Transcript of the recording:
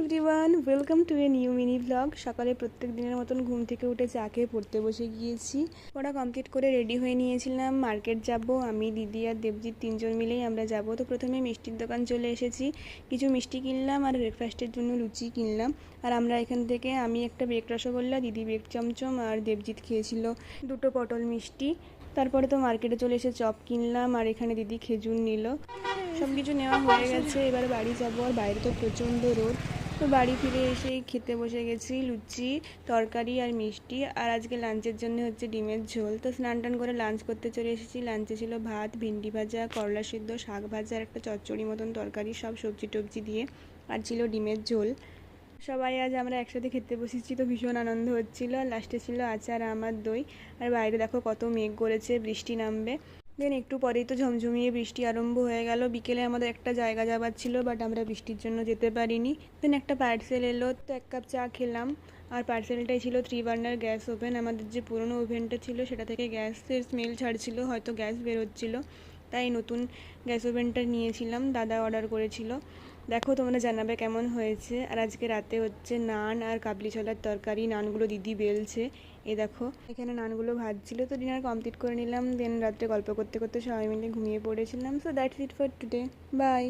Everyone, welcome to a new mini blog. সকালে প্রত্যেক দিনের মতন ঘুম থেকে উঠে চা খেয়ে পড়তে বসে গিয়েছি। পড়া কমপ্লিট করে রেডি হয়ে নিয়েছিলাম, মার্কেট যাব। আমি, দিদি আর দেবজিৎ তিনজন মিলেই আমরা যাব। তো প্রথমে মিষ্টির দোকান চলে এসেছি, কিছু মিষ্টি কিনলাম আর ব্রেকফাস্টের জন্য লুচি কিনলাম। আর আমরা এখান থেকে, আমি একটা বেক রসগোল্লা, দিদি বেক চমচম আর দেবজিৎ খেয়েছিল দুটো পটল মিষ্টি। তারপরে তো মার্কেটে চলে এসে চপ কিনলাম আর এখানে দিদি খেজুর নিল। সব কিছু নেওয়া হয়ে গেছে, এবার বাড়ি যাবো। আর বাইরে তো প্রচণ্ড রোদ। তো বাড়ি ফিরে এসেই খেতে বসে গেছি লুচি, তরকারি আর মিষ্টি। আর আজকে লাঞ্চের জন্য হচ্ছে ডিমের ঝোল। তো স্নান টান করে লাঞ্চ করতে চলে এসেছি। লাঞ্চে ছিল ভাত, ভিন্ডি ভাজা, করলা সিদ্ধ, শাক ভাজা আর একটা চচ্চড়ি মতন তরকারি, সব সবজি টবজি দিয়ে। আর ছিল ডিমের ঝোল। সবাই আজ আমরা একসাথে খেতে বসেছি, তো ভীষণ আনন্দ হচ্ছিল। আর লাস্টে ছিল আচার, আমার দই। আর বাইরে দেখো কত মেঘ করেছে, বৃষ্টি নামবে। দেন একটু পরেই তো ঝমঝমিয়ে বৃষ্টি আরম্ভ হয়ে গেল। বিকেলে আমাদের একটা জায়গা যাবার ছিল, বাট আমরা বৃষ্টির জন্য যেতে পারিনি। দেন একটা পার্সেল এলো, তো 1 কাপ চা খেলাম। আর পার্সেলটাই ছিল 3 বার্নার গ্যাস ওভেন। আমাদের যে পুরনো ওভেনটা ছিল সেটা থেকে গ্যাসের স্মেল ছাড়ছিল, হয়তো গ্যাস বেরোচ্ছিল, তাই নতুন গ্যাস ওভেনটা নিয়েছিলাম, দাদা অর্ডার করেছিল। দেখো তোমরা জানাবে কেমন হয়েছে। আর আজকে রাতে হচ্ছে নান আর কাবলি ছোলার তরকারি। নানগুলো দিদি বেলছে, এ দেখো এখানে নানগুলো ভাজছিল। তো ডিনার কমপ্লিট করে নিলাম। দেন রাত্রে গল্প করতে করতে সবাই মিলে ঘুমিয়ে পড়েছিলাম। So that's it for today, by.